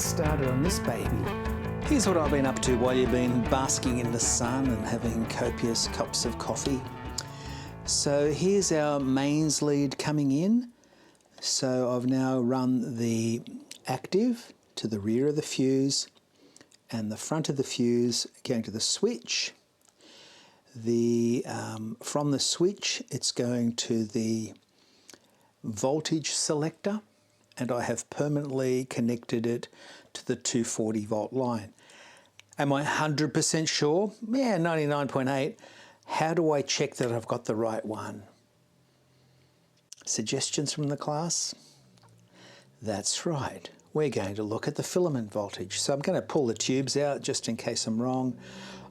started on this baby. Here's what I've been up to while you've been basking in the sun and having copious cups of coffee. So here's our mains lead coming in. So I've now run the active to the rear of the fuse and the front of the fuse going to the switch. From the switch it's going to the voltage selector, and I have permanently connected it to the 240 volt line. Am I 100% sure? Yeah, 99.8. How do I check that I've got the right one? Suggestions from the class? That's right. We're going to look at the filament voltage. So I'm going to pull the tubes out just in case I'm wrong.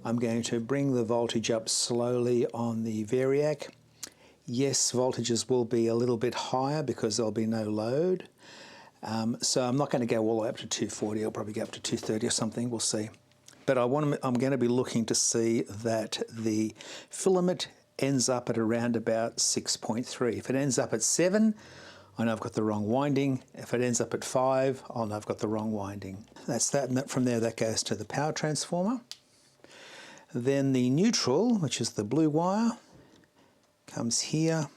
I'm going to bring the voltage up slowly on the variac. Yes, voltages will be a little bit higher because there'll be no load. So I'm not going to go all the way up to 240. I'll probably go up to 230 or something. We'll see. But I'm going to be looking to see that the filament ends up at around about 6.3. If it ends up at 7, I know I've got the wrong winding. If it ends up at 5, I'll know I've got the wrong winding. That's that, and from there that goes to the power transformer. Then the neutral, which is the blue wire, comes here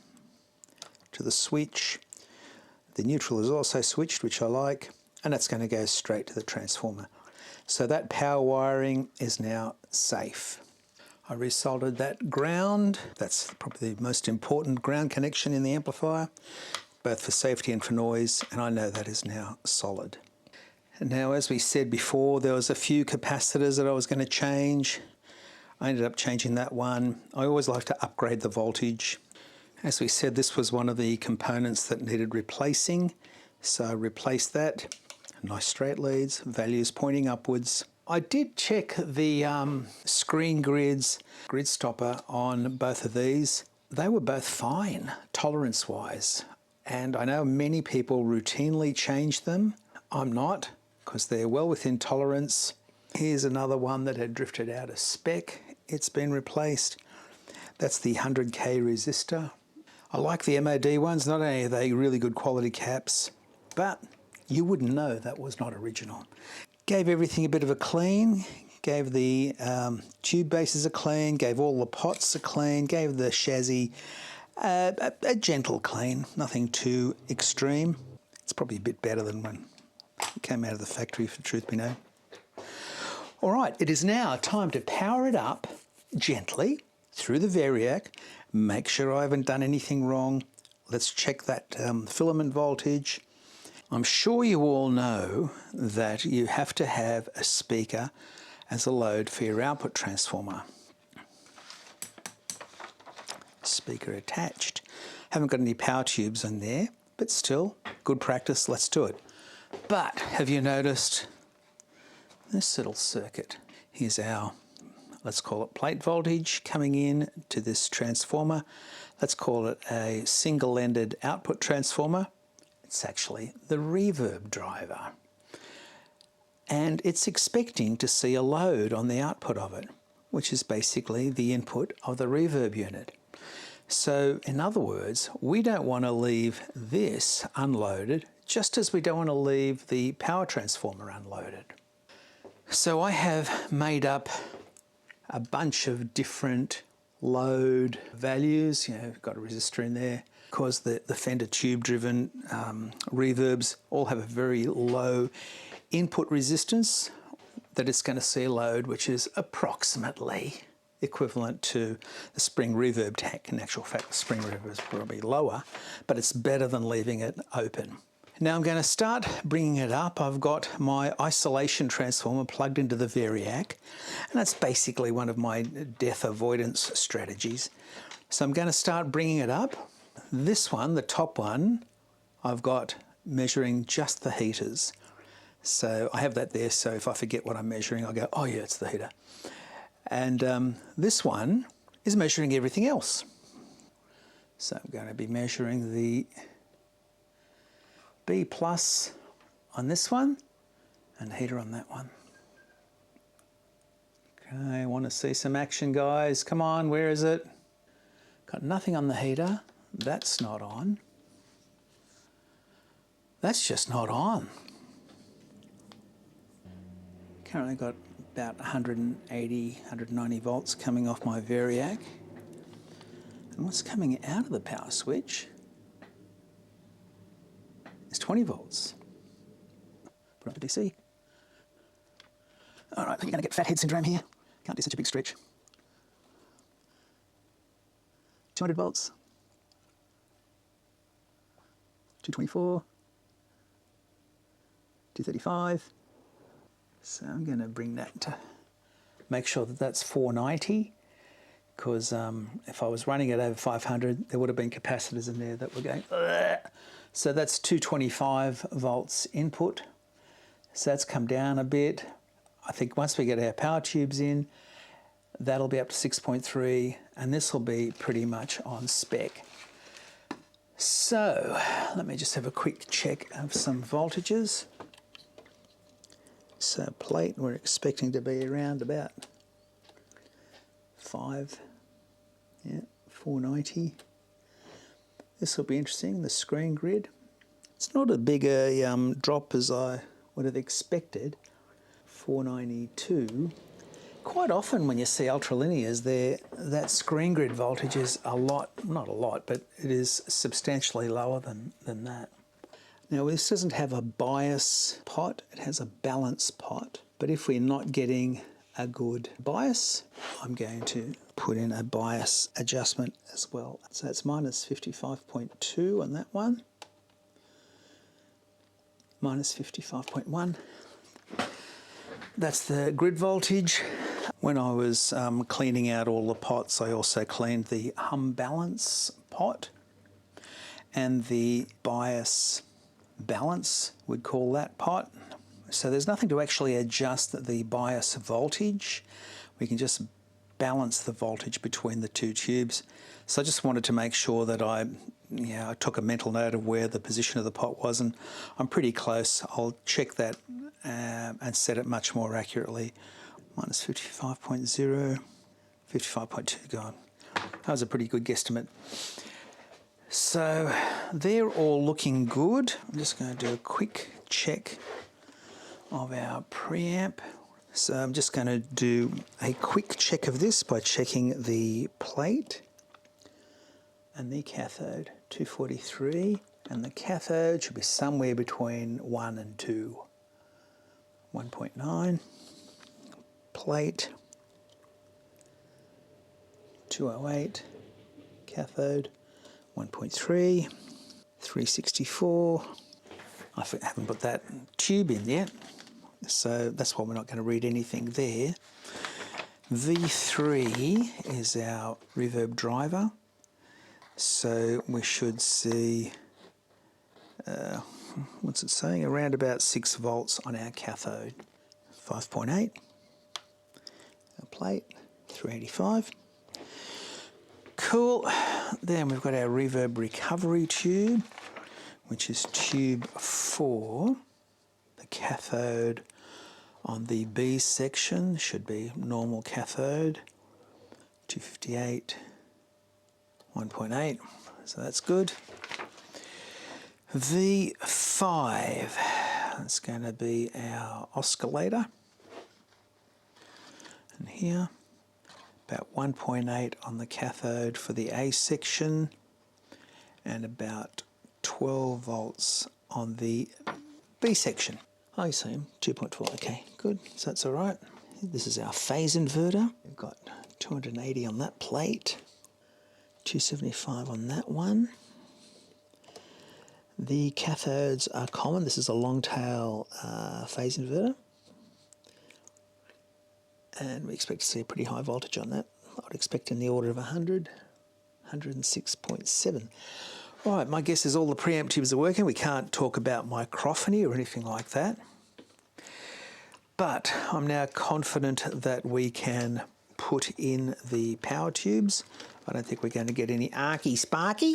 to the switch. The neutral is also switched, which I like, and that's going to go straight to the transformer. So that power wiring is now safe. I resoldered that ground. That's probably the most important ground connection in the amplifier, both for safety and for noise, and I know that is now solid. And now, as we said before, there was a few capacitors that I was going to change. I ended up changing that one. I always like to upgrade the voltage. As we said, this was one of the components that needed replacing, so I replaced that. Nice straight leads, values pointing upwards. I did check the screen grids, grid stopper on both of these. They were both fine, tolerance-wise. And I know many people routinely change them. I'm not, because they're well within tolerance. Here's another one that had drifted out of spec. It's been replaced. That's the 100K resistor. I like the MOD ones. Not only are they really good quality caps, but you wouldn't know that was not original. Gave everything a bit of a clean, gave the tube bases a clean, gave all the pots a clean, gave the chassis a gentle clean, nothing too extreme. It's probably a bit better than when it came out of the factory, for the truth be known. All right, it is now time to power it up gently through the variac. Make sure I haven't done anything wrong. Let's check that filament voltage. I'm sure you all know that you have to have a speaker as a load for your output transformer. Speaker attached. Haven't got any power tubes in there, but still, good practice, let's do it. But have you noticed this little circuit? Here's our, let's call it plate voltage coming in to this transformer. Let's call it a single-ended output transformer. It's actually the reverb driver. And it's expecting to see a load on the output of it, which is basically the input of the reverb unit. So in other words, we don't want to leave this unloaded, just as we don't want to leave the power transformer unloaded. So I have made up a bunch of different load values. You know, got a resistor in there. Of course, the Fender tube-driven reverbs all have a very low input resistance that it's going to see a load which is approximately equivalent to the spring reverb tank. In actual fact, the spring reverb is probably lower, but it's better than leaving it open. Now I'm going to start bringing it up. I've got my isolation transformer plugged into the variac, and that's basically one of my death avoidance strategies. So I'm going to start bringing it up. This one, the top one, I've got measuring just the heaters. So I have that there, so if I forget what I'm measuring, I'll go, oh yeah, it's the heater. And this one is measuring everything else. So I'm going to be measuring the B plus on this one and heater on that one. Okay, I want to see some action, guys. Come on, where is it? Got nothing on the heater. That's not on. That's just not on. Currently got about 180, 190 volts coming off my Variac. And what's coming out of the power switch is 20 volts. Put up to DC. All right, I think you're going to get fathead syndrome here. Can't do such a big stretch. 200 volts. 224. 235. So I'm going to bring that to make sure that that's 490, because if I was running it over 500, there would have been capacitors in there that were going. Ugh. So that's 225 volts input. So that's come down a bit. I think once we get our power tubes in, that'll be up to 6.3, and this will be pretty much on spec. So let me just have a quick check of some voltages. So plate, we're expecting to be around about 490. This will be interesting, the screen grid. It's not a bigger drop as I would have expected. 492. Quite often when you see ultralinears there, that screen grid voltage is a lot, not a lot, but it is substantially lower than that. Now this doesn't have a bias pot, it has a balance pot. But if we're not getting a good bias, I'm going to put in a bias adjustment as well. So it's minus 55.2 on that one. Minus 55.1. That's the grid voltage. When I was cleaning out all the pots, I also cleaned the hum balance pot and the bias balance, we'd call that pot. So there's nothing to actually adjust the bias voltage. We can just balance the voltage between the two tubes. So I just wanted to make sure that I took a mental note of where the position of the pot was, and I'm pretty close. I'll check that and set it much more accurately. Minus 55.0, 55.2 gone. That was a pretty good guesstimate. So they're all looking good. I'm just going to do a quick check of our preamp. So I'm just going to do a quick check of this by checking the plate and the cathode, 243, and the cathode should be somewhere between 1 and 2. 1.9, plate, 208, cathode, 1.3, 364. I haven't put that tube in yet, so that's why we're not going to read anything there. V3 is our reverb driver, so we should see, what's it saying, around about 6 volts on our cathode. 5.8, our plate, 385. Cool. Then we've got our reverb recovery tube, which is tube 4. The cathode on the B section should be normal cathode, 258, 1.8, so that's good. V5, that's going to be our oscillator. And here, about 1.8 on the cathode for the A section, and about 12 volts on the B section. I see, 2.4, okay, good, so that's all right. This is our phase inverter. We've got 280 on that plate, 275 on that one. The cathodes are common. This is a long tail phase inverter, and we expect to see a pretty high voltage on that. I would expect in the order of 100, 106.7. Right, my guess is all the preamp tubes are working. We can't talk about microphony or anything like that, but I'm now confident that we can put in the power tubes. I don't think we're going to get any sparky.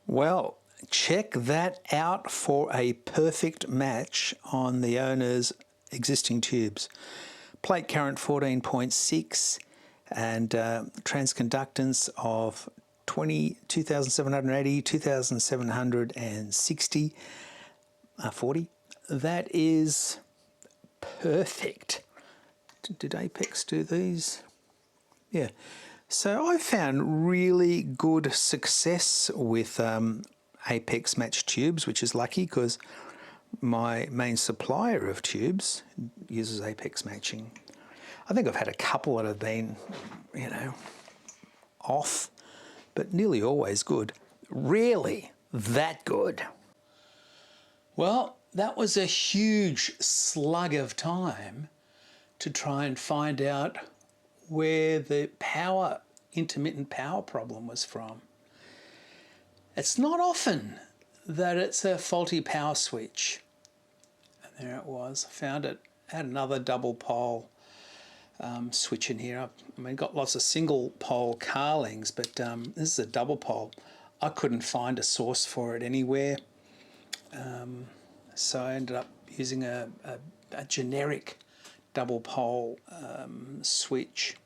Well, check that out for a perfect match on the owner's existing tubes. Plate current 14.6 and transconductance of 2,780, 2,760, 40. That is perfect. Did Apex do these? Yeah. So I found really good success with Apex matched tubes, which is lucky because my main supplier of tubes uses Apex matching. I think I've had a couple that have been, you know, off, but nearly always good. Rarely that good. Well, that was a huge slug of time to try and find out where the intermittent power problem was from. It's not often that it's a faulty power switch. And there it was. I found it. I had another double pole switch in here. I mean, got lots of single pole Carlings, but this is a double pole. I couldn't find a source for it anywhere. So I ended up using a generic double pole switch,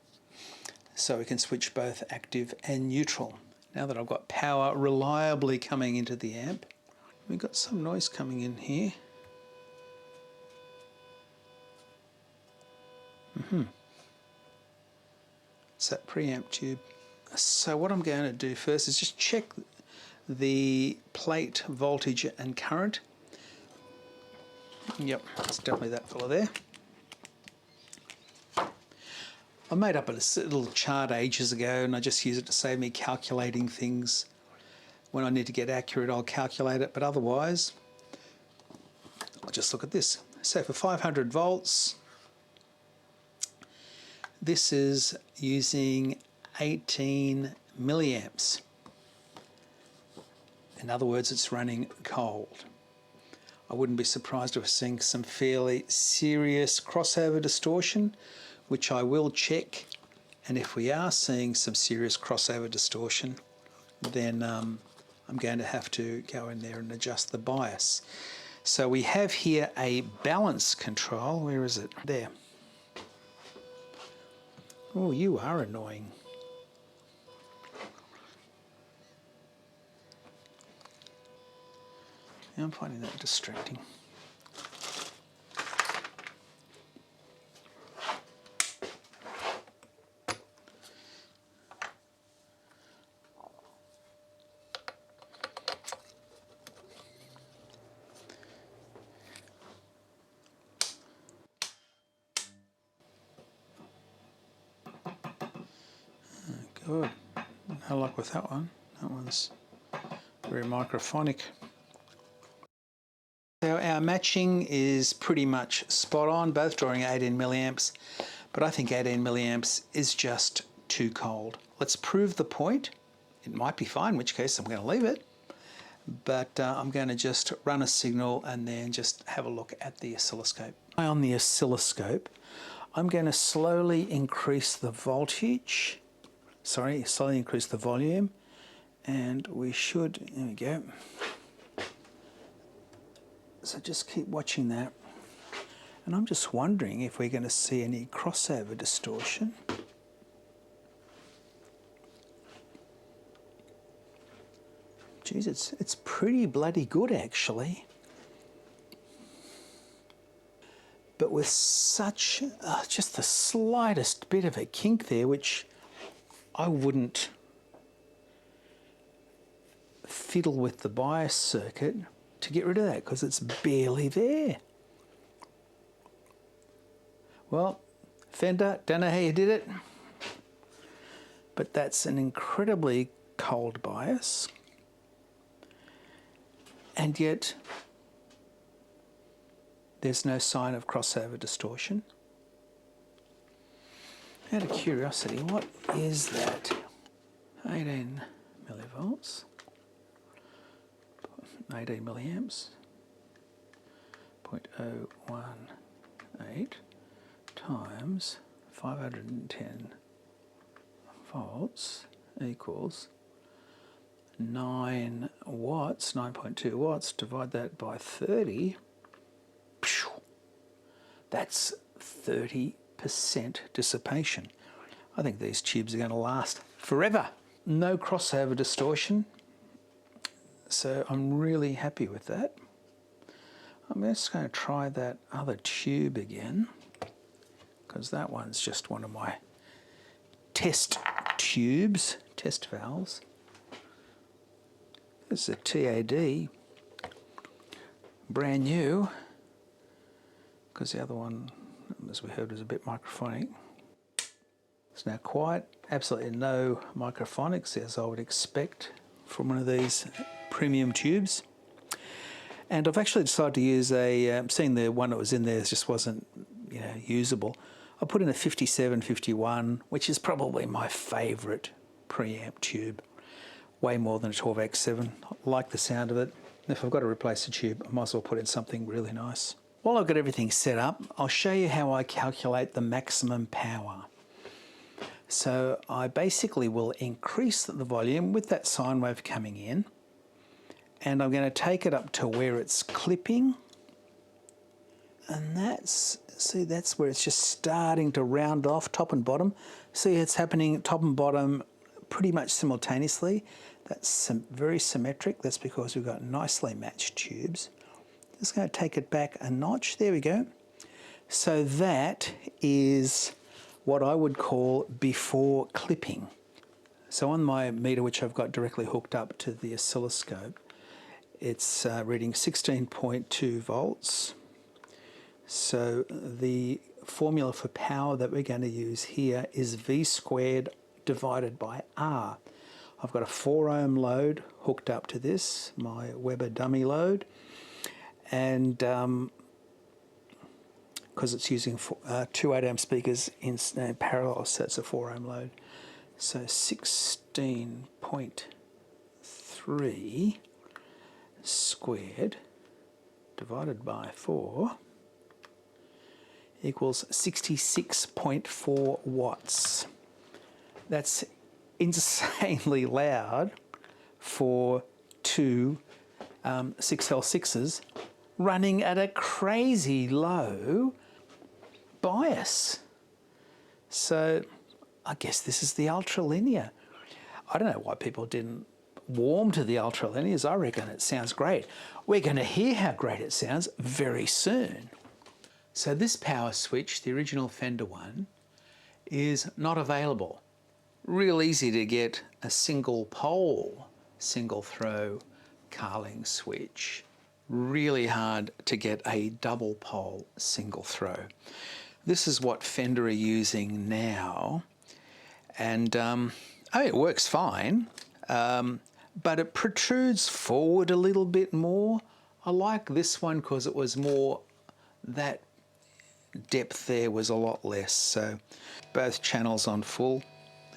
so we can switch both active and neutral. Now that I've got power reliably coming into the amp, we've got some noise coming in here. It's that preamp tube. So what I'm going to do first is just check the plate voltage and current. Yep, it's definitely that fella there. I made up a little chart ages ago and I just use it to save me calculating things. When I need to get accurate, I'll calculate it, but otherwise, I'll just look at this. So for 500 volts, this is using 18 milliamps. In other words, it's running cold. I wouldn't be surprised if we're seeing some fairly serious crossover distortion, which I will check. And if we are seeing some serious crossover distortion, then I'm going to have to go in there and adjust the bias. So we have here a balance control. Where is it? There. Oh, you are annoying. Yeah, I'm finding that distracting. Good. No luck with that one. That one's very microphonic. So our matching is pretty much spot on, both drawing 18 milliamps, but I think 18 milliamps is just too cold. Let's prove the point. It might be fine, in which case I'm going to leave it, but I'm going to just run a signal and then just have a look at the oscilloscope. On the oscilloscope, I'm going to slowly increase the voltage. Slowly increase the volume, and we should, there we go. So just keep watching that. And I'm just wondering if we're going to see any crossover distortion. Geez, it's pretty bloody good actually. But with such, just the slightest bit of a kink there, which I wouldn't fiddle with the bias circuit to get rid of that because it's barely there. Well, Fender, don't know how you did it, but that's an incredibly cold bias, and yet there's no sign of crossover distortion. Out of curiosity, what is that? 18 millivolts, 18 milliamps, 0.018 times 510 volts equals 9 watts, 9.2 watts, divide that by 30, that's 30% dissipation. I think these tubes are going to last forever. No crossover distortion, so I'm really happy with that. I'm just going to try that other tube again, because that one's just one of my test tubes, test valves. This is a TAD, brand new, because the other one, as we heard, was a bit microphonic. It's now quiet, absolutely no microphonics, as I would expect from one of these premium tubes. And I've actually decided to use seeing the one that was in there just wasn't, usable. I put in a 5751, which is probably my favourite preamp tube. Way more than a 12X7. I like the sound of it. If I've got to replace the tube, I might as well put in something really nice. While I've got everything set up, I'll show you how I calculate the maximum power. So I basically will increase the volume with that sine wave coming in, and I'm going to take it up to where it's clipping, and that's where it's just starting to round off top and bottom. See, it's happening top and bottom pretty much simultaneously. That's very symmetric. That's because we've got nicely matched tubes. Just going to take it back a notch. There we go. So that is what I would call before clipping. So on my meter, which I've got directly hooked up to the oscilloscope, it's reading 16.2 volts. So the formula for power that we're going to use here is V squared divided by R. I've got a 4 ohm load hooked up to this, my Weber dummy load, and because it's using 2 8 ohm speakers in parallel, so it's a 4 ohm load. So 16.3 squared divided by 4 equals 66.4 watts. That's insanely loud for two 6L6s running at a crazy low bias. So I guess this is the UltraLinear. I don't know why people didn't warm to the UltraLinears. I reckon it sounds great. We're going to hear how great it sounds very soon. So this power switch, the original Fender one, is not available. Real easy to get a single pole, single throw Carling switch. Really hard to get a double pole single throw. This is what Fender are using now, and it works fine, but it protrudes forward a little bit more. I like this one because it was more, that depth there was a lot less. So both channels on full.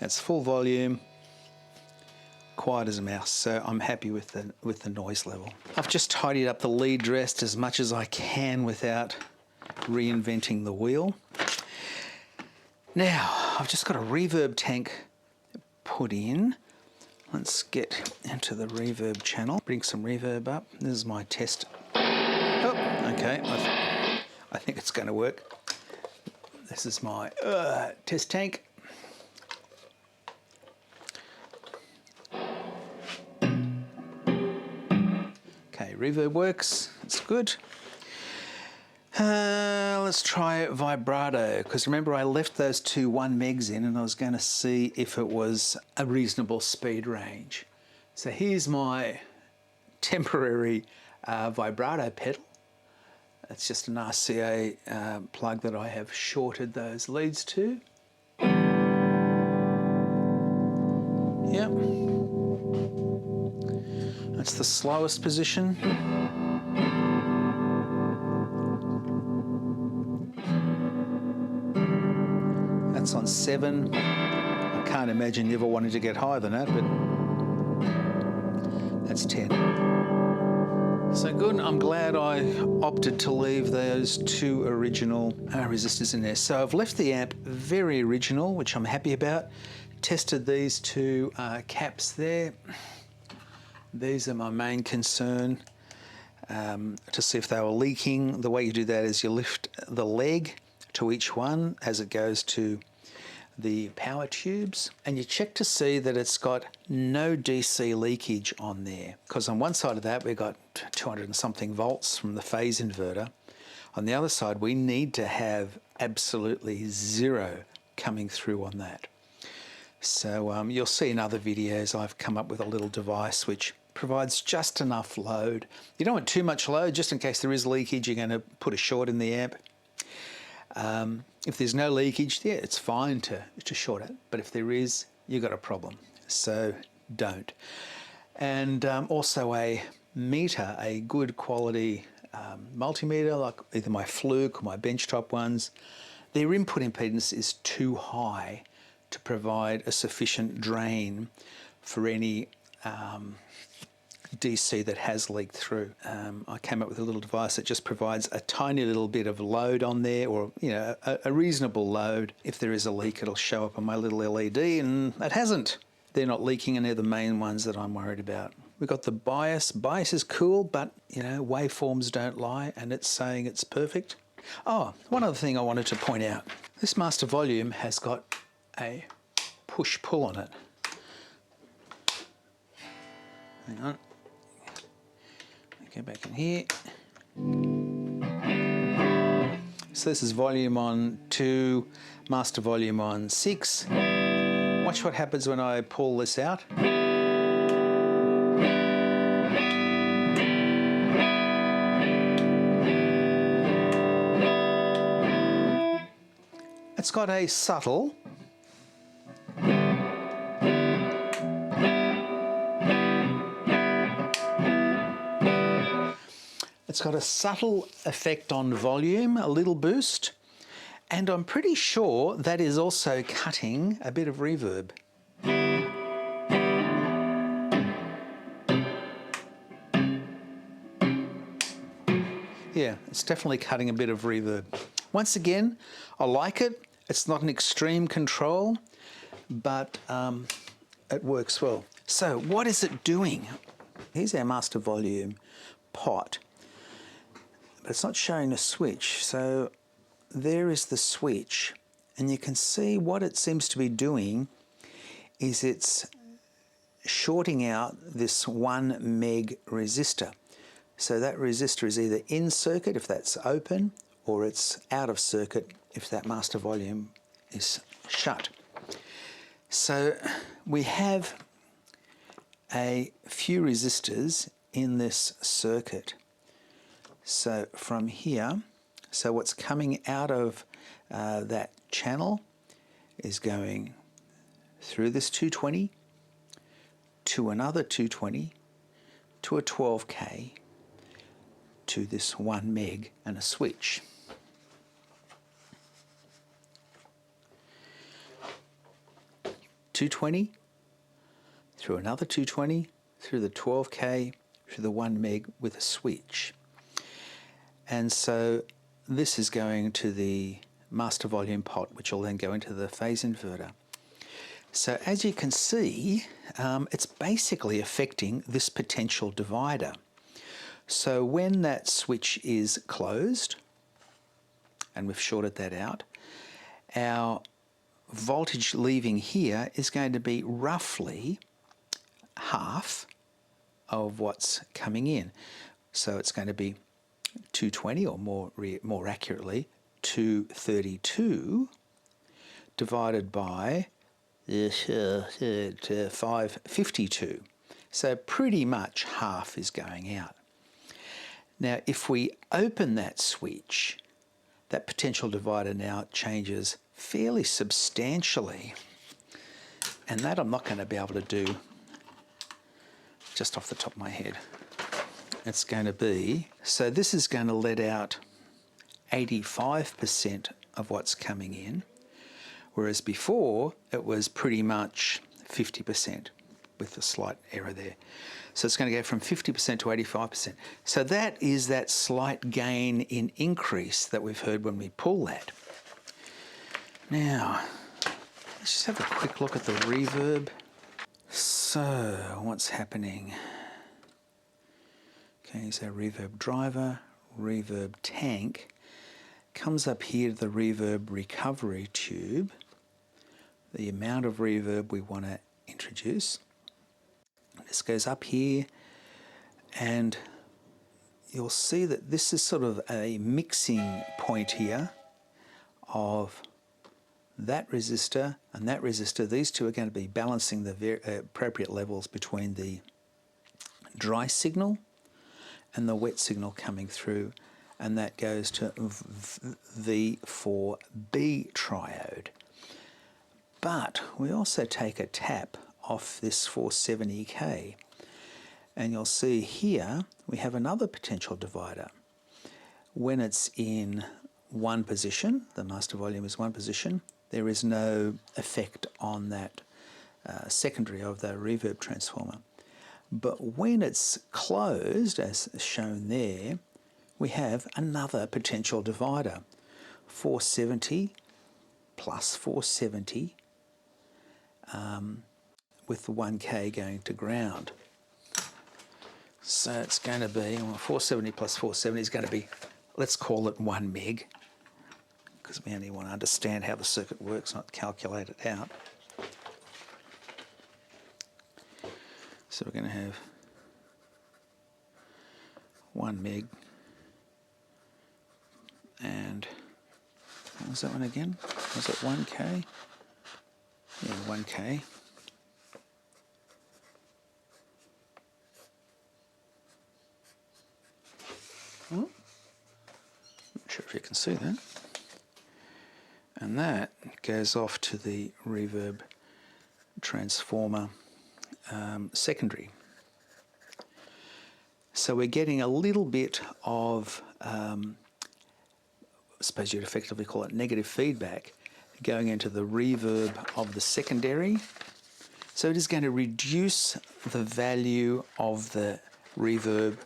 That's full volume, quiet as a mouse, so I'm happy with the noise level. I've just tidied up the lead rest as much as I can without reinventing the wheel. Now, I've just got a reverb tank put in. Let's get into the reverb channel, bring some reverb up. This is my test. Oh, okay, I think it's going to work. This is my test tank. Okay, reverb works, it's good. Let's try vibrato, because remember I left those two 1 megs in and I was going to see if it was a reasonable speed range. So here's my temporary vibrato pedal. It's just an RCA plug that I have shorted those leads to. Yep. That's the slowest position. That's on 7. I can't imagine you ever wanting to get higher than that, but that's 10. So good, I'm glad I opted to leave those two original resistors in there. So I've left the amp very original, which I'm happy about. Tested these two caps there. These are my main concern, to see if they were leaking. The way you do that is you lift the leg to each one as it goes to the power tubes, and you check to see that it's got no DC leakage on there, because on one side of that we've got 200 and something volts from the phase inverter. On the other side we need to have absolutely zero coming through on that. So you'll see in other videos I've come up with a little device which provides just enough load. You don't want too much load, just in case there is leakage you're going to put a short in the amp. If there's no leakage, yeah, it's fine to short it, but if there is, you've got a problem. So don't. And also a meter, a good quality multimeter, like either my Fluke or my benchtop ones, their input impedance is too high to provide a sufficient drain for any DC that has leaked through. I came up with a little device that just provides a tiny little bit of load on there, or a reasonable load. If there is a leak, it'll show up on my little LED, and it hasn't. They're not leaking, and they're the main ones that I'm worried about. We've got the bias. Bias is cool, but waveforms don't lie, and it's saying it's perfect. Oh, one other thing I wanted to point out. This master volume has got a push-pull on it. Hang on. Go back in here. So this is volume on 2, master volume on 6. Watch what happens when I pull this out. It's got a subtle effect on volume, a little boost, and I'm pretty sure that is also cutting a bit of reverb. Yeah, it's definitely cutting a bit of reverb. Once again, I like it. It's not an extreme control, but it works well. So what is it doing? Here's our master volume pot, but it's not showing a switch. So there is the switch, and you can see what it seems to be doing is it's shorting out this 1 meg resistor. So that resistor is either in circuit if that's open, or it's out of circuit if that master volume is shut. So we have a few resistors in this circuit. So from here, so what's coming out of that channel is going through this 220 to another 220 to a 12K to this 1 meg and a switch. .220 through another 220 through the 12K through the 1 meg with a switch. And so this is going to the master volume pot, which will then go into the phase inverter. So as you can see, it's basically affecting this potential divider. So when that switch is closed, and we've shorted that out, our voltage leaving here is going to be roughly half of what's coming in. So it's going to be 220, or more accurately 232 divided by 552. So pretty much half is going out. Now if we open that switch, that potential divider now changes fairly substantially, and that I'm not going to be able to do just off the top of my head. It's going to be, so this is going to let out 85% of what's coming in, whereas before it was pretty much 50% with a slight error there. So it's going to go from 50% to 85%. So that is that slight gain in increase that we've heard when we pull that. Now, let's just have a quick look at the reverb. So, what's happening? Okay, so reverb driver, reverb tank, comes up here to the reverb recovery tube, the amount of reverb we want to introduce. This goes up here, and you'll see that this is sort of a mixing point here of that resistor and that resistor. These two are going to be balancing the appropriate levels between the dry signal and the wet signal coming through, and that goes to V4B triode. But we also take a tap off this 470K, and you'll see here we have another potential divider. When it's in one position, the master volume is one position, there is no effect on that secondary of the reverb transformer. But when it's closed, as shown there, we have another potential divider, 470 plus 470, with the 1K going to ground. So it's going to be, well, 470 plus 470 is going to be, let's call it 1 meg, because we only want to understand how the circuit works, not calculate it out. So we're going to have 1 meg, and what was that one again? Was it 1K? Yeah, 1K. Not sure if you can see that. And that goes off to the Reverb Transformer secondary. So we're getting a little bit of, I suppose you'd effectively call it negative feedback, going into the reverb of the secondary. So it is going to reduce the value of the reverb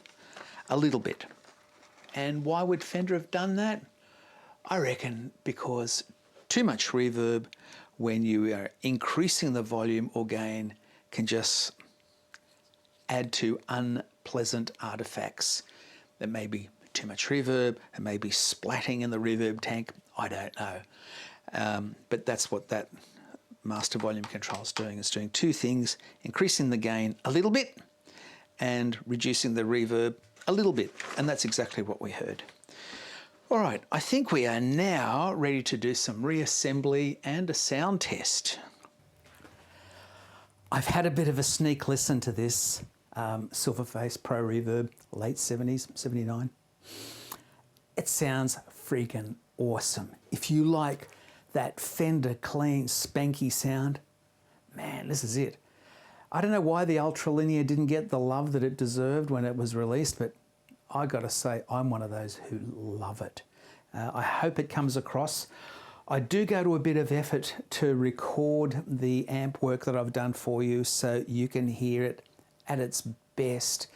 a little bit. And why would Fender have done that? I reckon because too much reverb when you are increasing the volume or gain can just add to unpleasant artifacts. There may be too much reverb, it may be splatting in the reverb tank, I don't know. But that's what that master volume control is doing. It's doing two things: increasing the gain a little bit and reducing the reverb a little bit. And that's exactly what we heard. All right, I think we are now ready to do some reassembly and a sound test. I've had a bit of a sneak listen to this SilverFace Pro Reverb, late 70s, 79. It sounds freaking awesome. If you like that Fender clean, spanky sound, man, this is it. I don't know why the UltraLinear didn't get the love that it deserved when it was released, but I got to say, I'm one of those who love it. I hope it comes across. I do go to a bit of effort to record the amp work that I've done for you so you can hear it at its best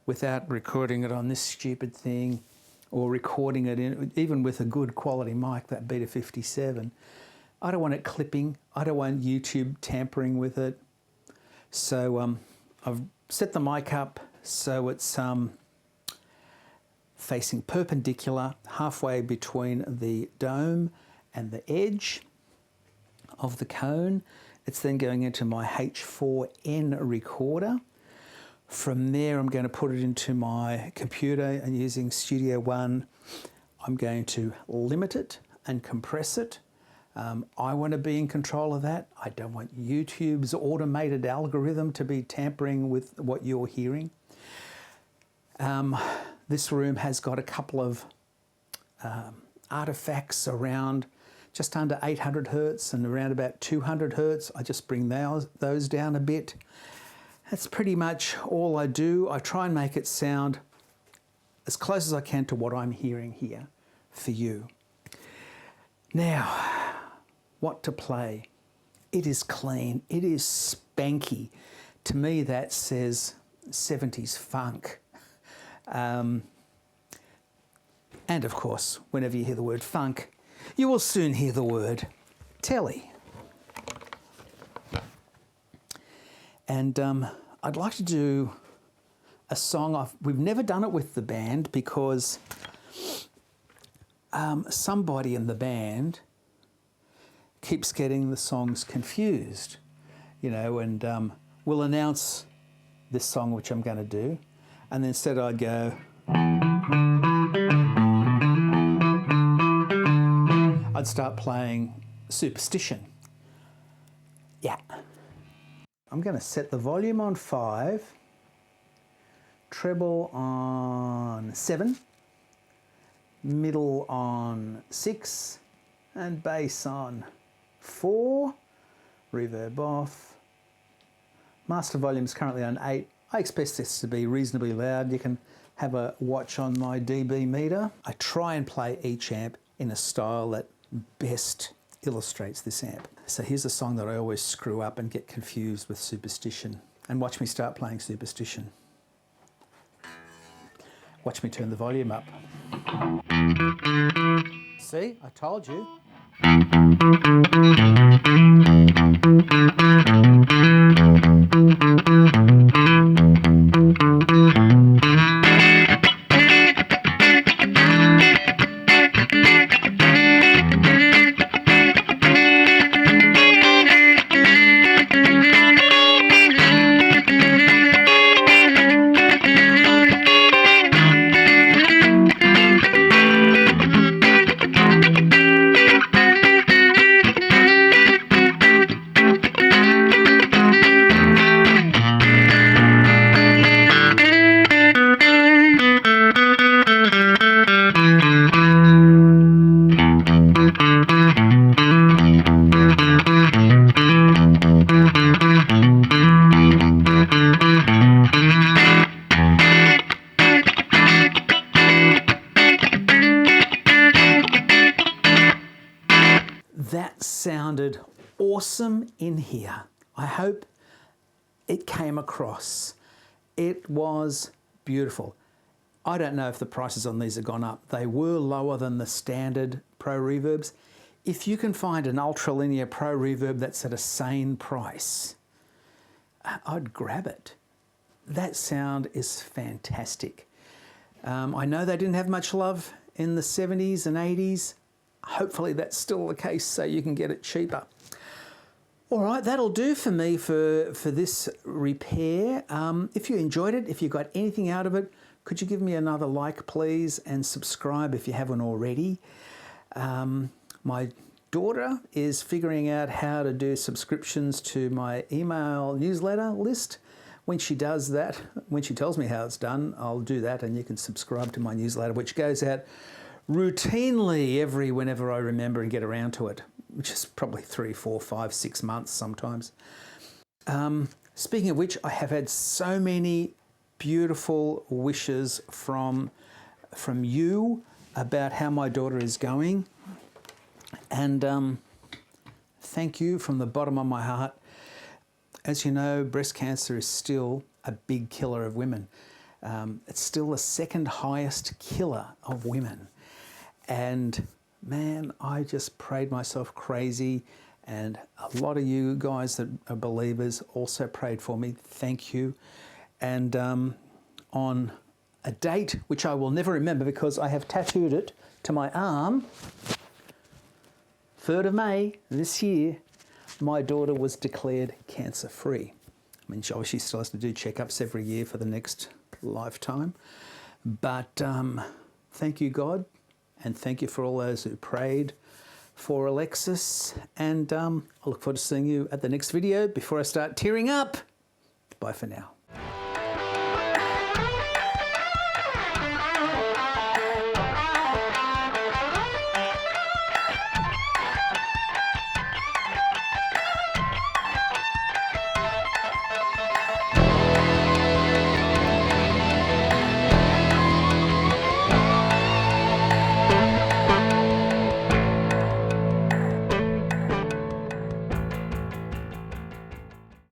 without recording it on this stupid thing or recording it in, even with a good quality mic, that Beta 57. I don't want it clipping. I don't want YouTube tampering with it. So I've set the mic up so it's facing perpendicular, halfway between the dome and the edge of the cone. It's then going into my H4n recorder. From there, I'm going to put it into my computer, and using Studio One, I'm going to limit it and compress it. I want to be in control of that. I don't want YouTube's automated algorithm to be tampering with what you're hearing. This room has got a couple of artifacts around just under 800 Hertz and around about 200 Hertz. I just bring those down a bit. That's pretty much all I do. I try and make it sound as close as I can to what I'm hearing here for you. Now, what to play? It is clean, it is spanky. To me, that says 70s funk. And of course, whenever you hear the word funk, you will soon hear the word telly. And I'd like to do a song. We've never done it with the band because somebody in the band keeps getting the songs confused, you know, and we'll announce this song which I'm going to do, and then instead I'd go, I'd start playing Superstition. Yeah. I'm going to set the volume on 5, treble on 7, middle on 6, and bass on 4, reverb off. Master volume is currently on 8. I expect this to be reasonably loud. You can have a watch on my dB meter. I try and play each amp in a style that best illustrates this amp. So here's a song that I always screw up and get confused with Superstition. And watch me start playing Superstition. Watch me turn the volume up. See, I told you. That sounded awesome in here. I hope it came across. It was beautiful. I don't know if the prices on these have gone up. They were lower than the standard Pro Reverbs. If you can find an UltraLinear Pro Reverb that's at a sane price, I'd grab it. That sound is fantastic. I know they didn't have much love in the 70s and 80s. Hopefully that's still the case so you can get it cheaper. All right, that'll do for me for this repair. If you enjoyed it, if you got anything out of it, could you give me another like, please, and subscribe if you haven't already. My daughter is figuring out how to do subscriptions to my email newsletter list. When she does that, when she tells me how it's done, I'll do that and you can subscribe to my newsletter, which goes out routinely whenever I remember and get around to it, which is probably 3, 4, 5, 6 months sometimes. Speaking of which, I have had so many beautiful wishes from you about how my daughter is going, and thank you from the bottom of my heart. As you know, breast cancer is still a big killer of women. It's still the second highest killer of women. And man, I just prayed myself crazy, and a lot of you guys that are believers also prayed for me. Thank you. And on a date which I will never remember because I have tattooed it to my arm, 3rd of May this year, my daughter was declared cancer-free. I mean, she obviously still has to do checkups every year for the next lifetime. But thank you, God. And thank you for all those who prayed for Alexis. And I look forward to seeing you at the next video before I start tearing up. Bye for now.